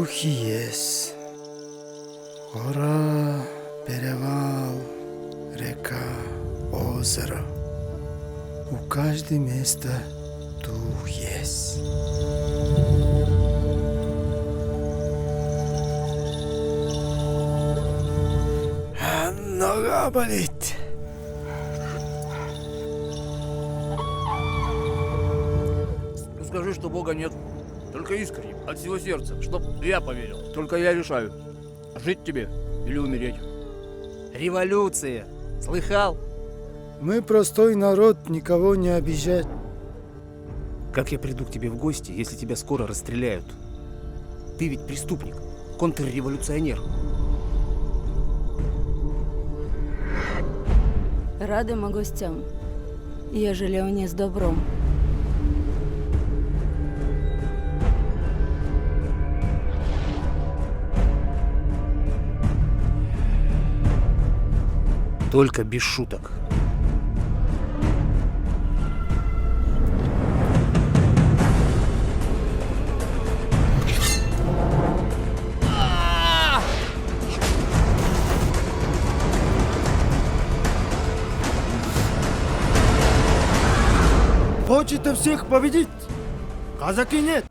Духи есть. Гора, перевал, река, озеро. У каждого места дух есть. Нога болит. Скажи, что Бога нет. Только искренне, от всего сердца, чтоб я поверил. Только я решаю, жить тебе или умереть. Революция! Слыхал? Мы простой народ, никого не обижать. Как я приду к тебе в гости, если тебя скоро расстреляют? Ты ведь преступник, контрреволюционер. Радимо гостям, ежели они с добром. Только без шуток. Хочете всех победить? Казаки нет.